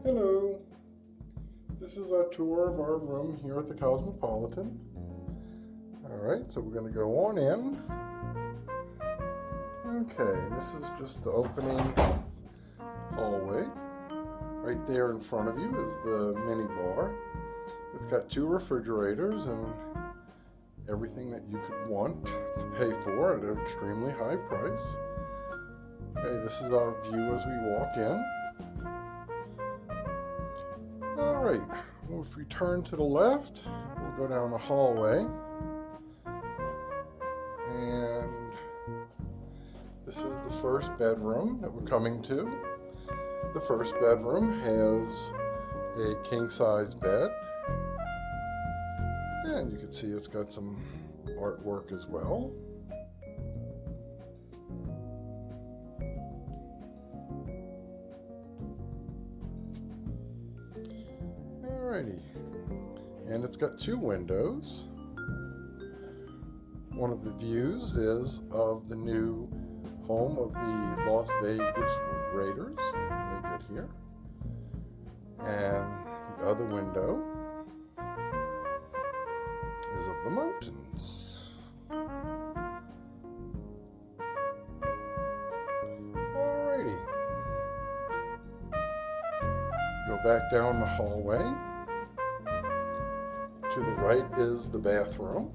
Hello, this is a tour of our room here at the Cosmopolitan. Alright, so we're going to go on in. Okay, this is just the opening hallway. Right there in front of you is the mini bar. It's got 2 refrigerators and everything that you could want to pay for at an extremely high price. Okay, this is our view as we walk in. Alright, well, if we turn to the left, we'll go down the hallway. And this is the first bedroom that we're coming to. The first bedroom has a king-size bed. And you can see it's got some artwork as well. Alrighty, and it's got 2 windows. One of the views is of the new home of the Las Vegas Raiders. Let me get here. And the other window is of the mountains. Alrighty. Go back down the hallway. To the right is the bathroom.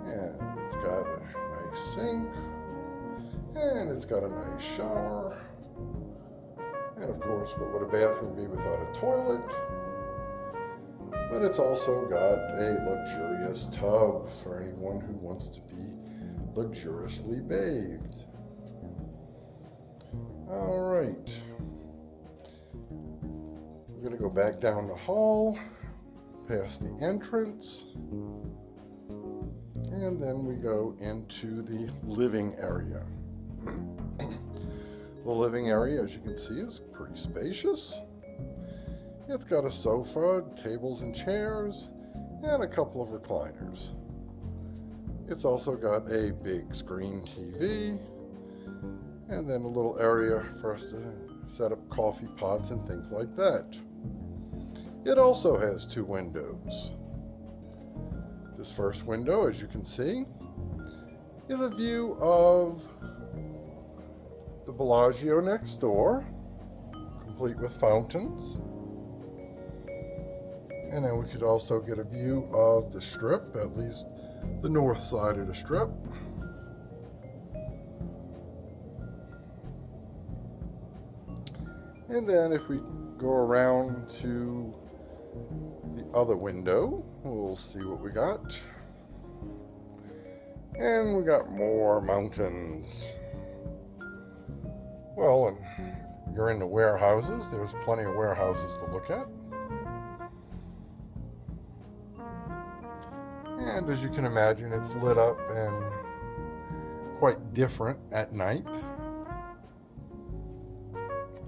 And it's got a nice sink. And it's got a nice shower. And of course, what would a bathroom be without a toilet? But it's also got a luxurious tub for anyone who wants to be luxuriously bathed. All right. We're going to go back down the hall, past the entrance, and then we go into the living area. The living area, as you can see, is pretty spacious. It's got a sofa, tables and chairs, and a couple of recliners. It's also got a big screen TV, and then a little area for us to set up coffee pots and things like that. It also has 2 windows. This first window, as you can see, is a view of the Bellagio next door, complete with fountains. And then we could also get a view of the Strip, at least the north side of the Strip. And then if we go around to the other window, we'll see what we got. And we got more mountains. Well, and you're in the warehouses. There's plenty of warehouses to look at. And as you can imagine, it's lit up and quite different at night.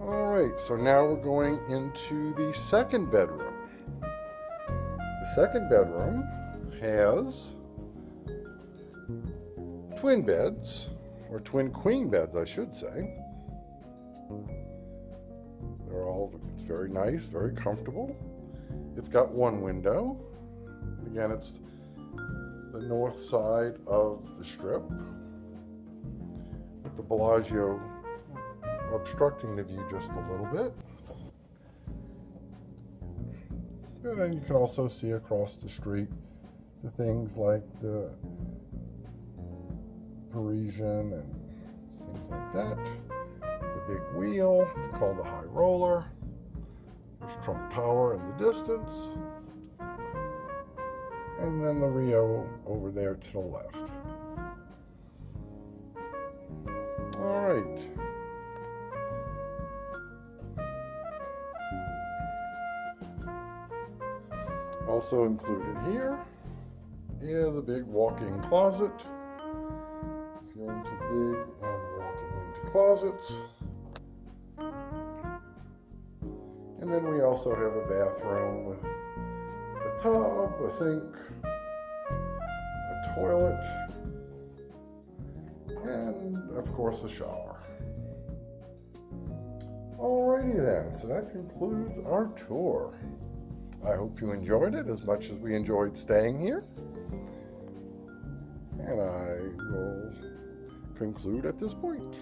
Alright, so now we're going into the second bedroom. The second bedroom has twin beds, or twin queen beds, I should say. It's very nice, very comfortable. It's got 1 window. Again, it's the north side of the Strip, with the Bellagio obstructing the view just a little bit. And then you can also see across the street the things like the Parisian and things like that. The big wheel, it's called the High Roller. There's Trump Tower in the distance. And then the Rio over there to the left. All right. Also included here is a big walk-in closet. If you're into big and walking into closets. And then we also have a bathroom with a tub, a sink, a toilet, and of course a shower. Alrighty then, so that concludes our tour. I hope you enjoyed it as much as we enjoyed staying here. And I will conclude at this point.